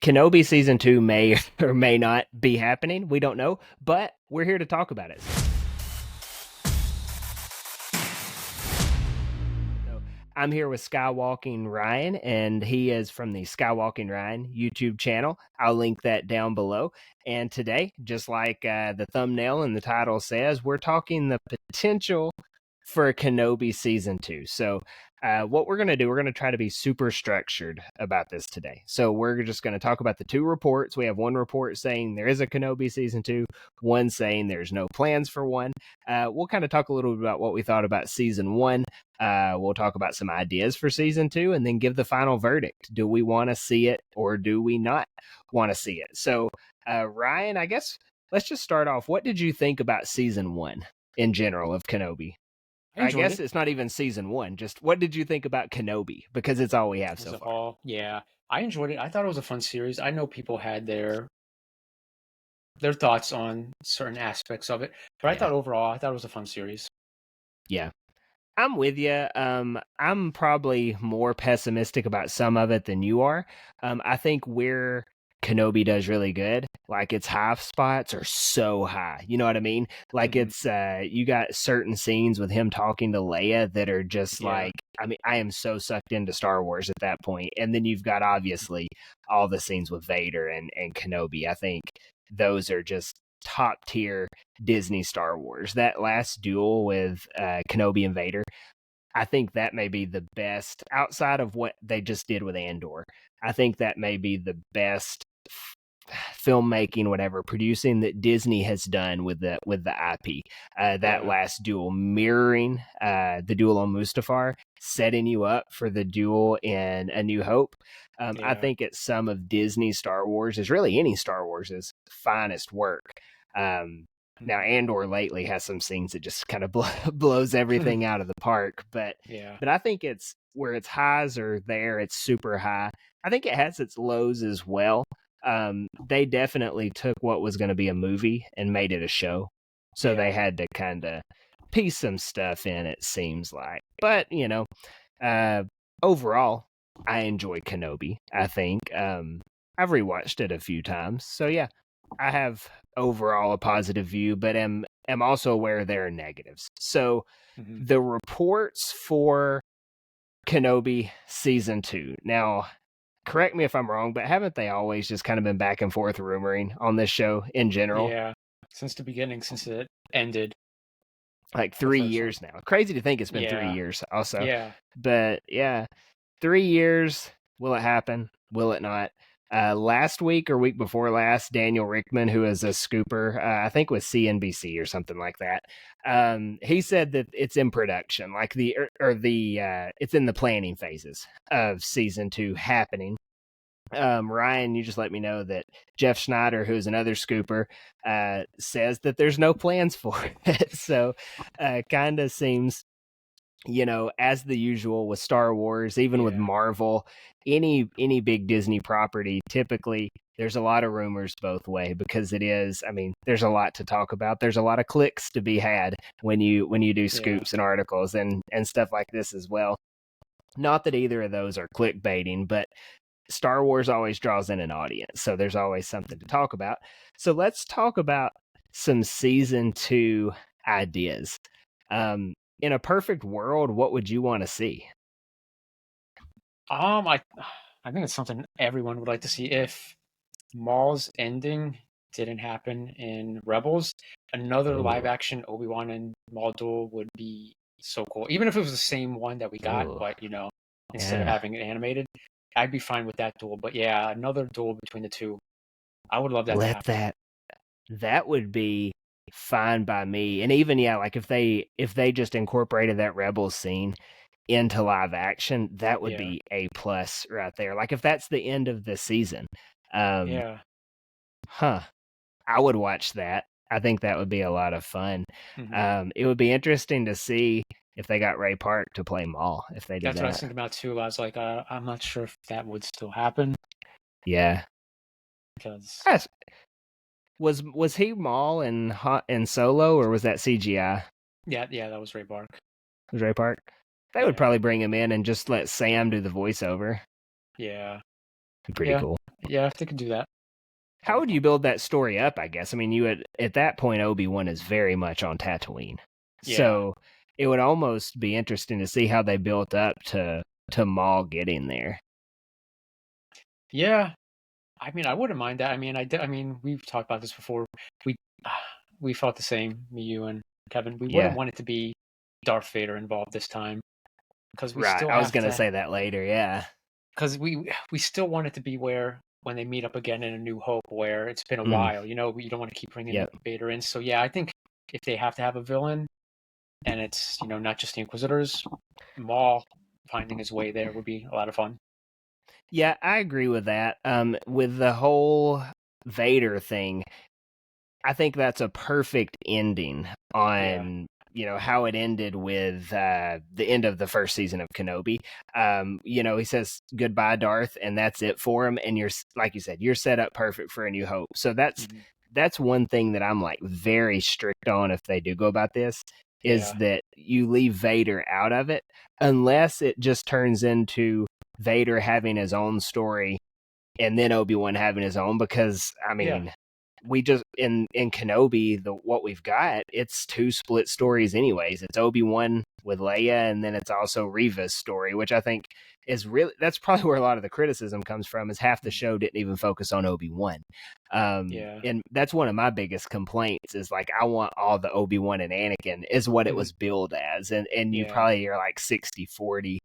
Kenobi season 2 may or may not be happening. We don't know, but we're here to talk about it. So I'm here with Skywalking Ryan, and he is from the Skywalking Ryan YouTube channel. I'll link that down below. And today, just like the thumbnail and the title says, we're talking the potential for Kenobi season 2. So what we're going to do, we're going to try to be super structured about this today. So we're just going to talk about the two reports. We have one report saying there is a Kenobi season 2, one saying there's no plans for one. We'll kind of talk a little bit about what we thought about season 1. We'll talk about some ideas for season 2 and then give the final verdict. Do we want to see it or do we not want to see it? So Ryan, I guess let's just start off. What did you think about season 1 in general of Kenobi? I guess it's not even season 1. Just what did you think about Kenobi? Because it's all we have so far. Yeah, I enjoyed it. I thought it was a fun series. I know people had their thoughts on certain aspects of it, but I thought overall, I thought it was a fun series. Yeah, I'm with you. I'm probably more pessimistic about some of it than you are. I think where Kenobi does really good, like its high spots are so high. You know what I mean? Like it's you got certain scenes with him talking to Leia that are just like, I mean, I am so sucked into Star Wars at that point. And then you've got obviously all the scenes with Vader and Kenobi. I think those are just top tier Disney Star Wars. That last duel with Kenobi and Vader, I think that may be the best outside of what they just did with Andor. I think that may be the best filmmaking, whatever producing that Disney has done with the IP. That last duel mirroring the duel on Mustafar, setting you up for the duel in A New Hope. I think it's some of Disney Star Wars, is really any Star Wars' finest work. Now Andor lately has some scenes that just kind of blows everything out of the park, but I think it's where its highs are there, it's super high. I think it has its lows as well. They definitely took what was going to be a movie and made it a show, so they had to kind of piece some stuff in, it seems like. But you know, overall, I enjoy Kenobi. I think I've rewatched it a few times, so yeah, I have overall a positive view, but am also aware there are negatives. So the reports for Kenobi season 2. Now, correct me if I'm wrong, but haven't they always just kind of been back and forth rumoring on this show in general? Yeah, since the beginning, since it ended. Like 3 years now. Crazy to think it's been 3 years also. Yeah. But yeah, 3 years. Will it happen? Will it not? Last week or week before last, Daniel Rickman, who is a scooper, I think with CNBC or something like that, he said that it's in production, like it's in the planning phases of season 2 happening. Ryan, you just let me know that Jeff Schneider, who's another scooper, says that there's no plans for it. So kind of seems, you know, as the usual with Star Wars, even with Marvel, any big Disney property, typically there's a lot of rumors both way, because it is, I mean, there's a lot to talk about. There's a lot of clicks to be had when you do scoops and articles and stuff like this as well. Not that either of those are clickbaiting, but Star Wars always draws in an audience, so there's always something to talk about. So let's talk about some season 2 ideas. In a perfect world, what would you want to see? I think it's something everyone would like to see. If Maul's ending didn't happen in Rebels, another live action Obi-Wan and Maul duel would be so cool. Even if it was the same one that we got, but you know, instead of having it animated, I'd be fine with that duel. But yeah, another duel between the two, I would love that to happen. That would be fine by me. And even like if they just incorporated that Rebels scene into live action, that would be A+ right there. Like if that's the end of the season, I would watch that. I think that would be a lot of fun. It would be interesting to see if they got Ray Park to play Maul. If they did That's what I was thinking about too. I was like, I'm not sure if that would still happen. Yeah, because was he Maul in Solo, or was that CGI? Yeah, that was Ray Park. It was Ray Park. They would probably bring him in and just let Sam do the voiceover. Yeah, Pretty cool. Yeah, if they could do that, that'd How be would fun. you build that story up? I guess. I mean, you would at that point Obi-Wan is very much on Tatooine, Yeah, so it would almost be interesting to see how they built up to Maul getting there. yeah. I mean, I wouldn't mind that. I mean, I mean, we've talked about this before. We we felt the same, me, you, and Kevin. We wouldn't Yeah, want it to be Darth Vader involved this time because we right. still I was have gonna to say that later. Yeah. because we still want it to be where when they meet up again in A New Hope, where it's been a Mm, while. You know, you don't want to keep bringing yep. Vader in. So yeah, I think if they have to have a villain and it's not just the Inquisitors, Maul finding his way there would be a lot of fun. Yeah, I agree with that. With the whole Vader thing, I think that's a perfect ending Yeah. on how it ended with the end of the first season of Kenobi. He says goodbye, Darth, and that's it for him. And you're like you said, you're set up perfect for A New Hope. So Hmm. that's one thing that I'm like very strict on if they do go about this is Yeah. that you leave Vader out of it unless it just turns into Vader having his own story and then Obi-Wan having his own because I Yeah. mean we just in Kenobi what we've got it's two split stories anyways. It's Obi-Wan with Leia and then it's also Reva's story, which I think is really that's probably where a lot of the criticism comes from is half the Mhm. show didn't even focus on Obi-Wan. Yeah. And that's one of my biggest complaints is like I want all the Obi-Wan and Anakin is what it Hmm. was billed as and you Yeah. probably are like 60-40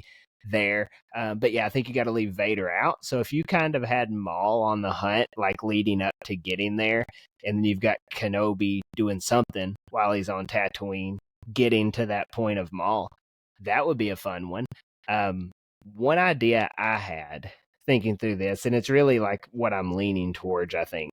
there. But yeah, I think you got to leave Vader out. So if you kind of had Maul on the hunt, like leading up to getting there, and then you've got Kenobi doing something while he's on Tatooine, getting to that point of Maul, that would be a fun one. One idea I had thinking through this, and it's really like what I'm leaning towards, I think,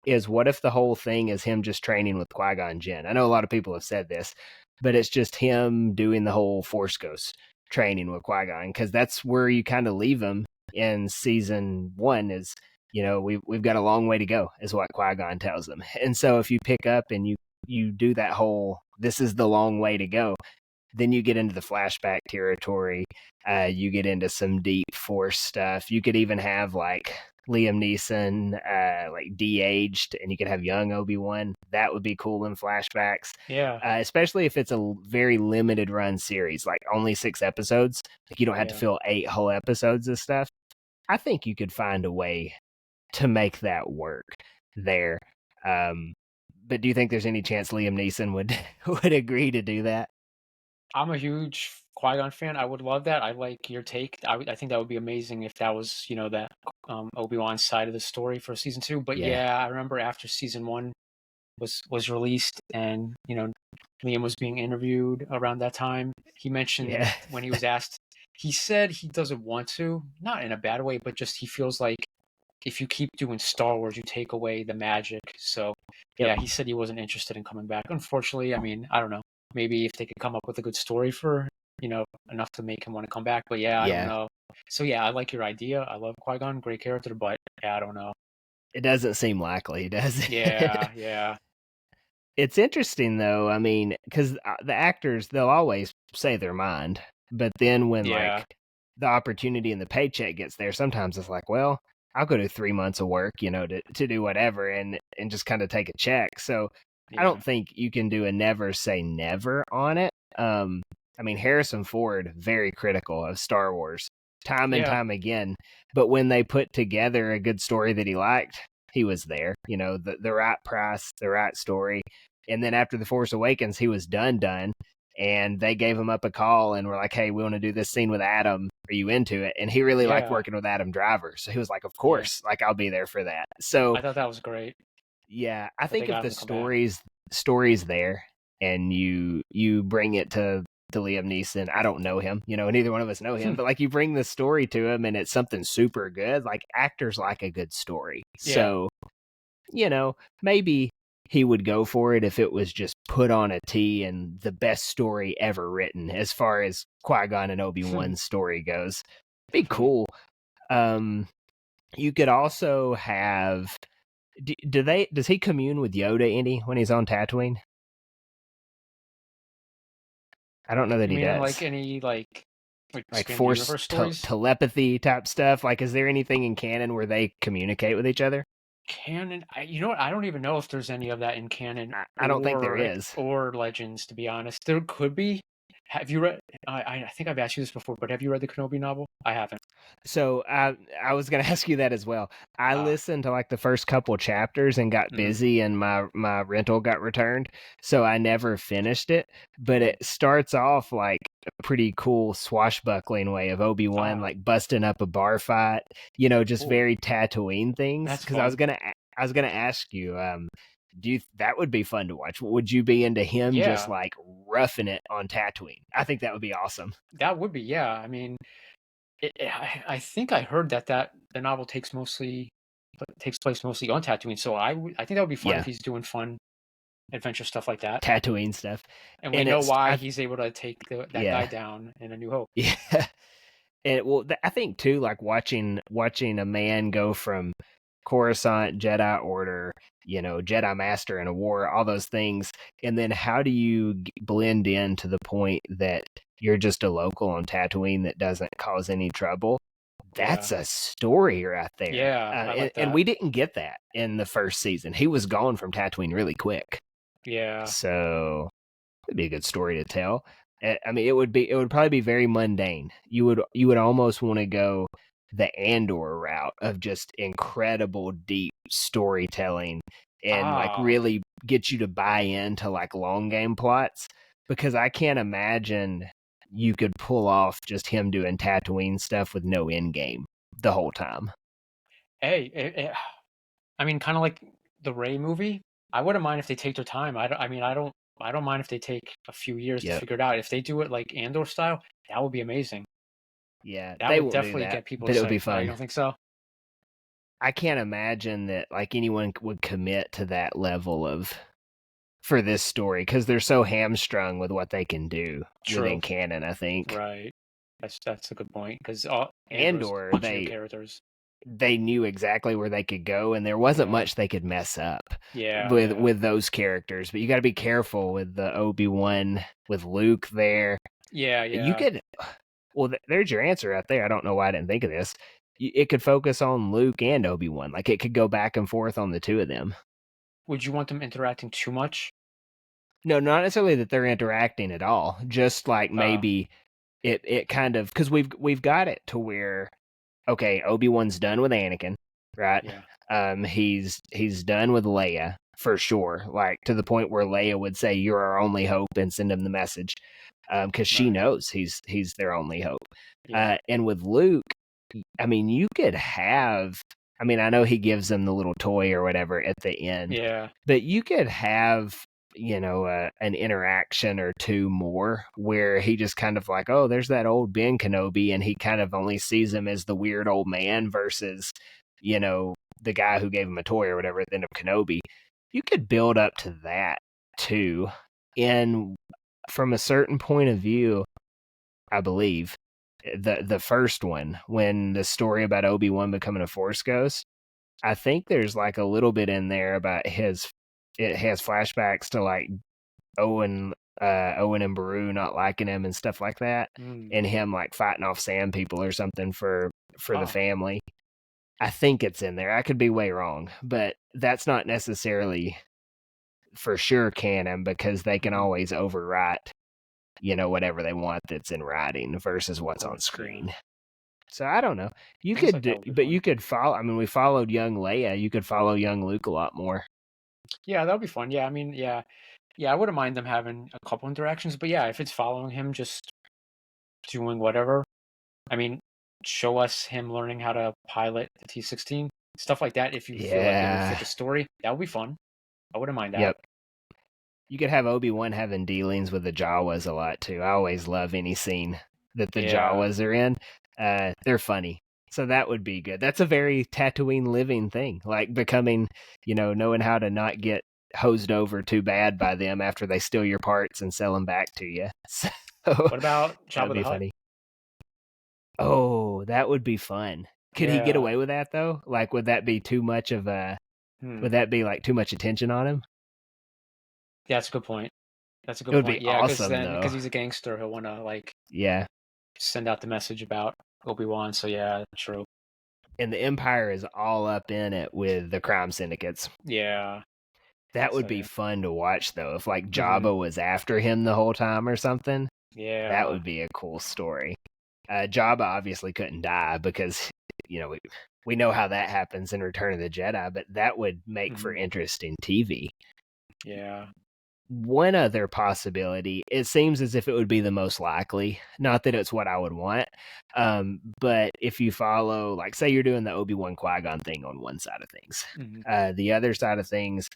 is what if the whole thing is him just training with Qui Gon Jinn? I know a lot of people have said this, but it's just him doing the whole Force Ghost training with Qui Gon because that's where you kind of leave him in season one. Is we've got a long way to go, is what Qui Gon tells them. And so if you pick up and you do that whole this is the long way to go, then you get into the flashback territory. You get into some deep force stuff. You could even have like Liam Neeson, like de-aged, and you could have young Obi-Wan. That would be cool in flashbacks, Yeah. especially if it's a very limited run series, like only 6 episodes. Like you don't have to Yeah. fill 8 whole episodes of stuff. I think you could find a way to make that work there. Um, but do you think there's any chance Liam Neeson would would agree to do that? I'm a huge Qui-Gon fan. I would love that. I like your take. I think that would be amazing if that was, that Obi-Wan side of the story for season two. But Yeah, yeah, I remember after season one was released and, Liam was being interviewed around that time. He mentioned yeah. when he was asked, he said he doesn't want to, not in a bad way, but just he feels like if you keep doing Star Wars, you take away the magic. So, Yep. yeah, he said he wasn't interested in coming back. Unfortunately, I mean, I don't know. Maybe if they could come up with a good story for, enough to make him want to come back. But yeah, I don't Yeah. know. So yeah, I like your idea. I love Qui Gon, great character, but yeah, I don't know. It doesn't seem likely, does it? Yeah, yeah, It's interesting though. I mean, because the actors they'll always say their mind, but then when yeah, like the opportunity and the paycheck gets there, sometimes it's like, well, I'll go do 3 months of work, to do whatever and just kind of take a check. So I yeah, don't think you can do a never say never on it. I mean, Harrison Ford very critical of Star Wars time and yeah, time again, but when they put together a good story that he liked, he was there. The right price, the right story. And then after The Force Awakens, he was done. And they gave him up a call and were like, hey, we want to do this scene with Adam. Are you into it? And he really liked yeah, working with Adam Driver. So he was like, of yeah. course, like I'll be there for that. So I thought that was great yeah, I that they think if got the him to come back. story's there and you bring it to Liam Neeson, I don't know him, neither one of us know him, but like you bring the story to him and it's something super good, like actors like a good story. Yeah. So maybe he would go for it if it was just put on a tee and the best story ever written as far as Qui-Gon and Obi-Wan's story goes. Be Definitely. cool. Um, you could also have does he commune with Yoda any when he's on Tatooine? I don't know that You he mean in like does. any Like like expanded force universe stories. telepathy type stuff? Like, is there anything in canon where they communicate with each other? Canon, you know what? I don't even know if there's any of that in canon I don't think there is. or Legends. To be honest, there could be. Have you read? I think I've asked you this before, but have you read the Kenobi novel? I haven't. So I was gonna ask you that as well. I Uh, listened to like the first couple chapters and got mm, busy, and my rental got returned, so I never finished it. But mm. it starts off like a pretty cool swashbuckling way of Obi-Wan Ah, like busting up a bar fight, just cool. very Tatooine things. That's Because fun. I was gonna ask you, do you that would be fun to watch? Would you be into him just Yeah, like roughing it on Tatooine? I think that would be awesome. that would be. Yeah, I mean, I think I heard that the novel takes place mostly on Tatooine. So I think that would be fun if Yeah, he's doing fun adventure stuff like that. Tatooine stuff, And we and know it's why I he's able to take that guy yeah. down in A New Hope. Yeah. And well, I think too, like watching a man go from Coruscant, Jedi Order, Jedi Master in a war, all those things, and then how do you blend in to the point that you're just a local on Tatooine that doesn't cause any trouble? Yeah, That's a story right there, yeah, I and, like and that. we didn't get that in the first season. He was gone from Tatooine really quick, Yeah. so it'd be a good story to tell. I mean, it would probably be very mundane. You would almost want to go the Andor route of just incredible deep storytelling and like Ah, really get you to buy into like long game plots, because I can't imagine you could pull off just him doing Tatooine stuff with no end game the whole time. hey, I mean, kind of like the Ray movie. I wouldn't mind if they take their time. I mean, I don't mind if they take a few years to Yep. figure it out. If they do it like Andor style, that would be amazing. Yeah, That they would won't do definitely that, get people but it would be psyched. No, you fun. don't think so? I can't imagine that like anyone would commit to that level of for this story because they're so hamstrung with what they can do True. within canon. I think Right. That's a good point because Andor's a Andor bunch of new characters. they knew exactly where they could go, and there wasn't Yeah. much they could mess up Yeah. with Yeah. those characters. But you got to be careful with the Obi-Wan with Luke there. Yeah. You Yeah. could well, there's your answer right there. I don't know why I didn't think of this. It could focus on Luke and Obi-Wan. Like it could go back and forth on the two of them. Would you want them interacting too much? No, not necessarily that they're interacting at all. Just like Uh. maybe it kind of because we've got it to where okay, Obi-Wan's done with Anakin, right? Yeah. He's done with Leia for sure, like to the point where Leia would say, "You're our only hope," and send him the message, because she Right. knows he's their only hope. Yeah. And with Luke, I mean, you could have. I mean, I know he gives them the little toy or whatever at the end, Yeah. but you could have an interaction or two more where he just kind of like, oh, there's that old Ben Kenobi, and he kind of only sees him as the weird old man versus the guy who gave him a toy or whatever at the end of Kenobi. You could build up to that too, and from a certain point of view, I believe the first one when the story about Obi-Wan becoming a Force ghost, I think there's like a little bit in there about his. It has flashbacks to like Owen and Baru not liking him and stuff like that, Mm. and him like fighting off Sand People or something for the Ah. family. I think it's in there. I could be way wrong, but that's not necessarily for sure canon because they can Mm. always overwrite, whatever they want that's in writing versus Of what's on course. Yeah. screen. So I don't know. You Sounds could, like that would be but fun. you could follow. I mean, we followed young Leia. You could follow young Luke a lot more. Yeah, that would be fun. Yeah. I mean, yeah. Yeah, I wouldn't mind them having a couple interactions, but yeah, if it's following him just doing whatever, I mean, show us him learning how to pilot the T-16, stuff like that. If you feel like it would fit Yeah. the story, that would be fun. I wouldn't mind that. Yep. You could have Obi-Wan having dealings with the Jawas a lot too. I always love any scene that the Yeah. Jawas are in. They're funny. So that would be good. That's a very Tatooine living thing, like becoming, knowing how to not get hosed over too bad by them after they steal your parts and sell them back to you. So What about that would Jabba the be Hutt? funny. Oh, that would be fun. Could he get Yeah. away with that though? Like, would that be too much of a? Hmm. Would that be like too much attention on him? Yeah, that's a good point. That's a It good would be point. Yeah, awesome because though. he's a gangster, he'll want to like Yeah. send out the message about Obi-Wan. So yeah, true. And the Empire is all up in it with the crime syndicates. Yeah. That would So be yeah. fun to watch though. If like Hmm. Jabba was after him the whole time or something, that Yeah. would be a cool story. Jabba obviously couldn't die because we know how that happens in Return of the Jedi, but that would make for Hmm. interesting TV. Yeah. One other possibility, it seems as if it would be the most likely, not that it's what I would want, but if you follow, like, say you're doing the Obi-Wan Qui-Gon thing on one side of things, Hmm. the other side of things,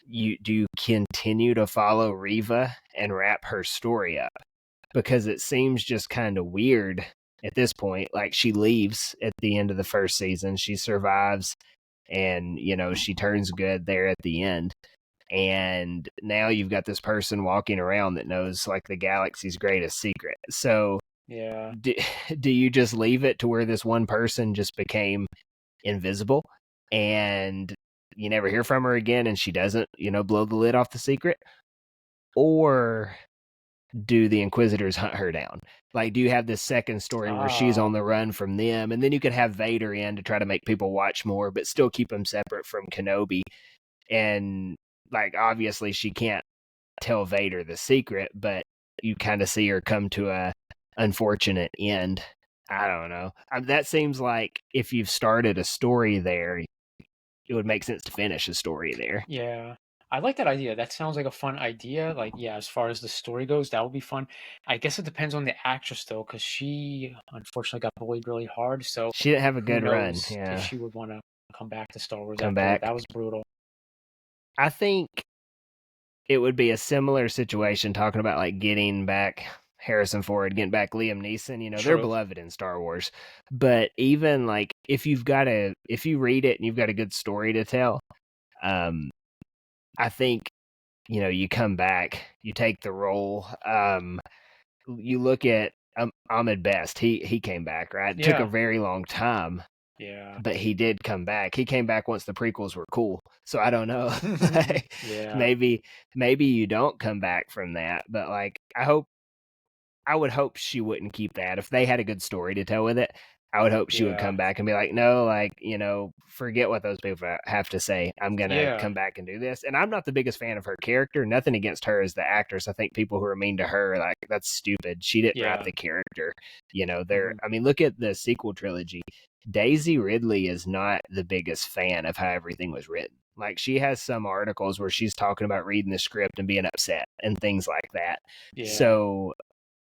you continue to follow Riva and wrap her story up? Because it seems just kind of weird at this point. Like, she leaves at the end of the first season, she survives, and she turns good there at the end, and now you've got this person walking around that knows like the galaxy's greatest secret. So Yeah. do, do you just leave it to where this one person just became invisible and you never hear from her again and she doesn't blow the lid off the secret? Or do the Inquisitors hunt her down? Like, do you have this second story where she's Ah. on the run from them, and then you could have Vader in to try to make people watch more, but still keep them separate from Kenobi? And like, obviously, she can't tell Vader the secret, but you kind of see her come to a unfortunate end. I don't know. That seems like if you've started a story there, it would make sense to finish a story there. Yeah. I like that idea. That sounds like a fun idea. Like, yeah, as far as the story goes, that would be fun. I guess it depends on the actress though, because she unfortunately got bullied really hard. So She didn't have a who good run. knows if Yeah, she would want to come back to Star Wars come after that. back. That was brutal. I think it would be a similar situation talking about like getting back Harrison Ford, getting back Liam Neeson. They're True. beloved in Star Wars. But even like if you read it and you've got a good story to tell, um, I think you come back, you take the role. You look at Ahmed Best. He came back, right? It took a Yeah. very long time, Yeah. but he did come back. He came back once the prequels were cool. So I don't know. Yeah. maybe maybe you don't come back from that, but like I would hope she wouldn't keep that. If they had a good story to tell with it, I would hope she would Yeah. come back and be like, no, like, forget what those people have to say. I'm going to Yeah. come back and do this. And I'm not the biggest fan of her character. Nothing against her as the actress. I think people who are mean to her, like, that's stupid. She didn't write Yeah. the character. Hmm. I mean, look at the sequel trilogy. Daisy Ridley is not the biggest fan of how everything was written. Like, she has some articles where she's talking about reading the script and being upset and things like that. Yeah. So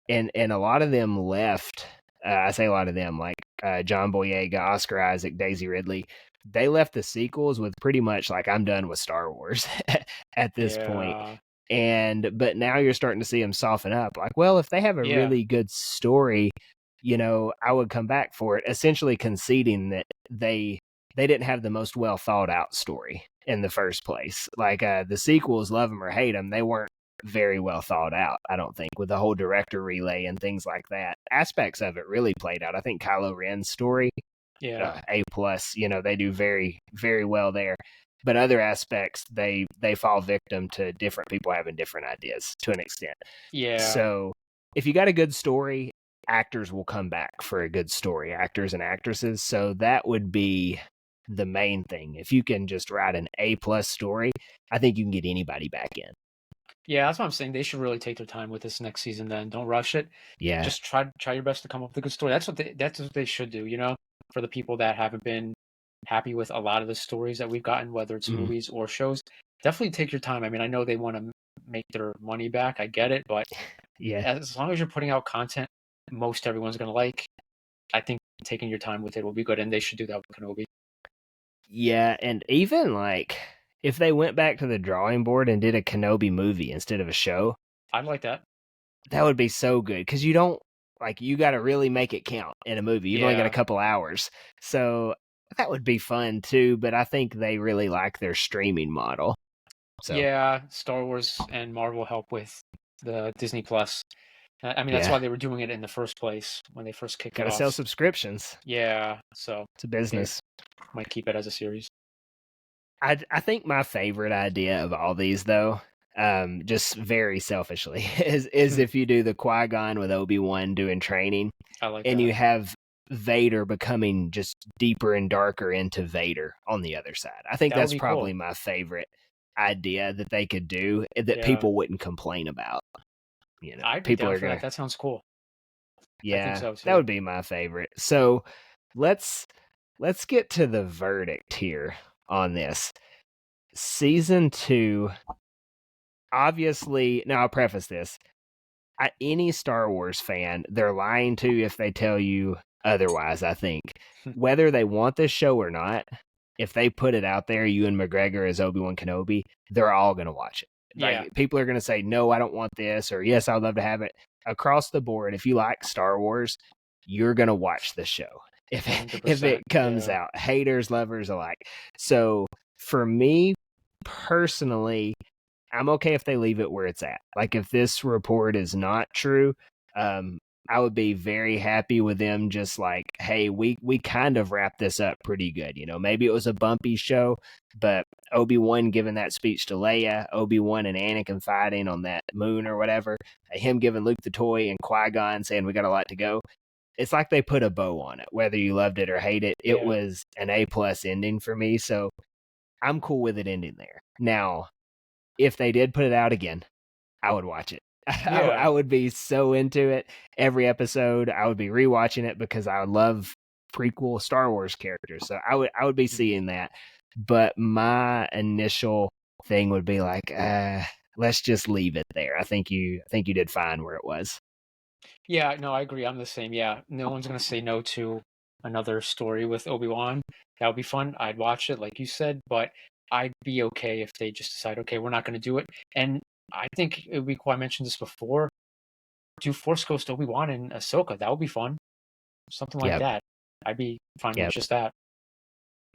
and a lot of them left. I say a lot of them, like John Boyega, Oscar Isaac, Daisy Ridley. They left the sequels with pretty much like, I'm done with Star Wars at this point. Yeah. But now you're starting to see them soften up. Like, well, if they have a Yeah. really good story, I would come back for it. Essentially conceding that they didn't have the most well thought out story in the first place. Like the sequels, love them or hate them, they weren't very well thought out, I don't think, with the whole director relay and things like that. Aspects of it really played out. I think Kylo Ren's story, Yeah. A plus, they do very, very well there. But other aspects, they fall victim to different people having different ideas to an extent. Yeah. So if you got a good story, actors will come back for a good story, actors and actresses. So that would be the main thing. If you can just write an A plus story, I think you can get anybody back in. Yeah, that's what I'm saying. They should really take their time with this next season then. Don't rush it. Yeah. Just try your best to come up with a good story. That's what they should do, for the people that haven't been happy with a lot of the stories that we've gotten, whether it's Mm. movies or shows. Definitely take your time. I mean, I know they want to make their money back. I get it, but Yeah. as long as you're putting out content most everyone's gonna like, I think taking your time with it will be good, and they should do that with Kenobi. Yeah, and even like if they went back to the drawing board and did a Kenobi movie instead of a show, I'd like that. that would be so good because you don't like you got to really make it count in a movie. You've only got a Yeah. couple hours, so that would be fun too. But I think they really like their streaming model. So Yeah, Star Wars and Marvel help with the Disney Plus. I mean, that's yeah, why they were doing it in the first place when they first kicked got it to sell off. subscriptions. Yeah, so It's a they business. might keep it as a series. I think my favorite idea of all these though, just very selfishly, is if you do the Qui-Gon with Obi-Wan doing training, I like and that. you have Vader becoming just deeper and darker into Vader on the other side. I think That would that's be probably cool. my favorite idea that they could do that Yeah, people wouldn't complain about. I'd be People down are for that. gonna, That sounds cool. I think yeah, so that too. would be my favorite. So let's let's get to the verdict here on this. Season 2, obviously, now I'll preface this. Any Star Wars fan, they're lying to you if they tell you otherwise, I think. Whether they want this show or not, if they put it out there, Ewan McGregor as Obi-Wan Kenobi, they're all going to watch it. Yeah, Like, people are going to say, no, I don't want this, or yes, I'd love to have it. Across the board, if you like Star Wars, you're going to watch the show if it 100%. comes Yeah. out. Haters, lovers alike. So for me personally, I'm okay if they leave it where it's at. Like, if this report is not true, um, I would be very happy with them just like, hey, we kind of wrapped this up pretty good. Maybe it was a bumpy show, but Obi-Wan giving that speech to Leia, Obi-Wan and Anakin fighting on that moon or whatever, him giving Luke the toy, and Qui-Gon saying we got a lot to go. It's like they put a bow on it. Whether you loved it or hate it, it Yeah. was an A+ ending for me. So I'm cool with it ending there. Now, if they did put it out again, I would watch it. I Yeah. would be so into it. Every episode, I would be rewatching it because I love prequel Star Wars characters. So I would be Mhm. seeing that. But my initial thing would be like, let's just leave it there. I think you did fine where it was. Yeah, no, I agree. I'm the same. Yeah, no one's gonna say no to another story with Obi-Wan. That would be fun. I'd watch it, like you said, but I'd be okay if they just decide, okay, we're not gonna do it. And I think it would be cool. I mentioned this before. Do Force Ghost Obi-Wan and Ahsoka. That would be fun. Something like Yep. that. I'd be fine with Yep. just that.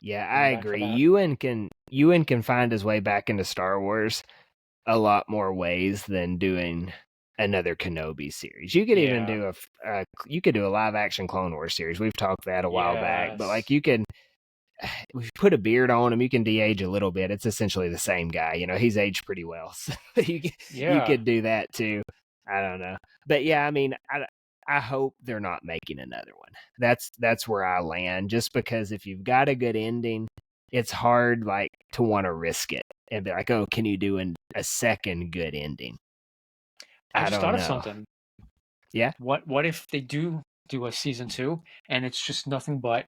Yeah, I'd be I back for agree. that. Ewan can find his way back into Star Wars a lot more ways than doing another Kenobi series. You could even Yeah. do you could do a live action Clone Wars series. We've talked that a while back, but like Yes. you can if you put a beard on him, you can de-age a little bit. It's essentially the same guy. He's aged pretty well, so you Yeah. could do that too. I don't know, but yeah, I mean, I hope they're not making another one. That's where I land. Just because if you've got a good ending, it's hard like to want to risk it and be like, oh, can you do a second good ending? I I just thought don't of know. something. Yeah. What if they do a season 2 and it's just nothing but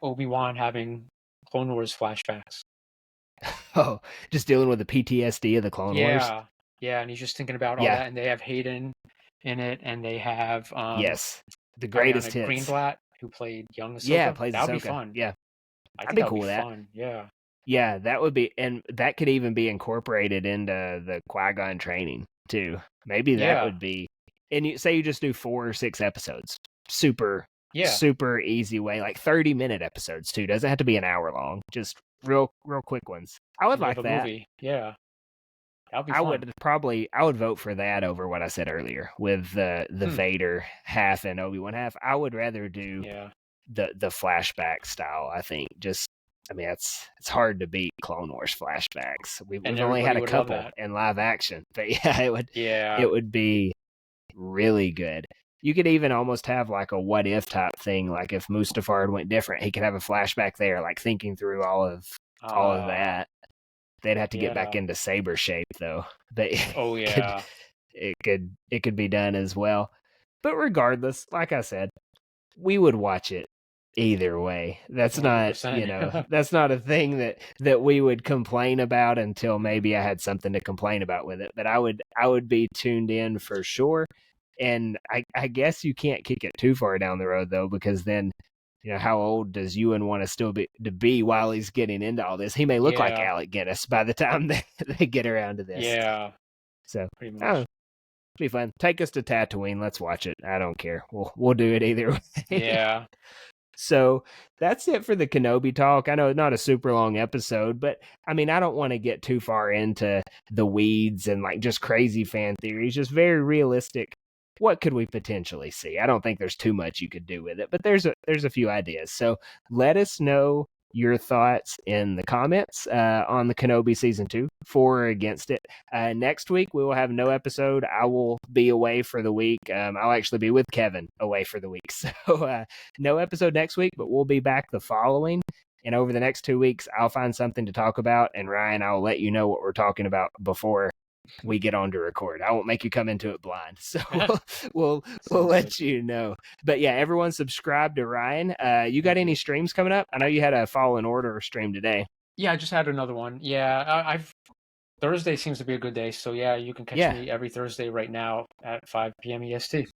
Obi-Wan having Clone Wars flashbacks? Oh, just dealing with the PTSD of the Clone Wars. Yeah. Yeah, and he's just thinking about all Yeah. that, and they have Hayden in it, and they have Yes. The greatest Ariana hits. Greenblatt who played young Yeah, Ahsoka. plays That would be Ahsoka. fun. Yeah, I I'd think be that would cool be with that. fun. Yeah. Yeah, that would be, and that could even be incorporated into the Qui-Gon training too. Maybe that Yeah. would be, and you say you just do 4 or 6 episodes, super, Yeah. super easy way, like 30-minute episodes too. Doesn't have to be an hour long, just real quick ones. I would And you have like a that. movie. Yeah. That would be I fun. would I would vote for that over what I said earlier with the Hmm. Vader half and Obi-Wan half. I would rather do Yeah. the flashback style. I think just I mean it's hard to beat Clone Wars flashbacks. We've And we've only had everybody a would love couple that. in live action, but yeah, Yeah. it would be really good. You could even almost have like a what if type thing, like if Mustafar went different, he could have a flashback there, like thinking through all of Uh, that. They'd have to get back yeah. into saber shape though, but Oh, could yeah. it could be done as well. But regardless, like I said, we would watch it either way. That's not, 100%. that's not a thing that we would complain about until maybe I had something to complain about with it. But I would be tuned in for sure. And I guess you can't kick it too far down the road though, because then how old does Ewan want to still be while he's getting into all this? He may look like Yeah. Alec Guinness by the time they get around to this. Yeah. So Pretty I don't know, much. be fun. Take us to Tatooine. Let's watch it. I don't care. We'll do it either way. Yeah. So that's it for the Kenobi talk. I know not a super long episode, but I mean, I don't want to get too far into the weeds and like just crazy fan theories, just very realistic. What could we potentially see? I don't think there's too much you could do with it, but there's a few ideas. So let us know your thoughts in the comments on the Kenobi season 2, for or against it. Next week we will have no episode. I will be away for the week. I'll actually be with Kevin away for the week, so no episode next week. But we'll be back the following. And over the next 2 weeks, I'll find something to talk about. And Ryan, I'll let you know what we're talking about before we get on to record. I won't make you come into it blind. So we'll let you know. But yeah, everyone subscribe to Ryan. You got any streams coming up? I know you had a Fallen Order stream today. Yeah, I just had another one. Yeah, I've Thursday seems to be a good day. So yeah, you can catch me every Thursday right now at 5 p.m. EST.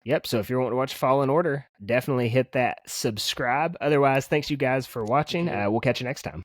Yep. So if you're wanting to watch Fallen Order, definitely hit that subscribe. Otherwise, thanks you guys for watching. We'll catch you next time.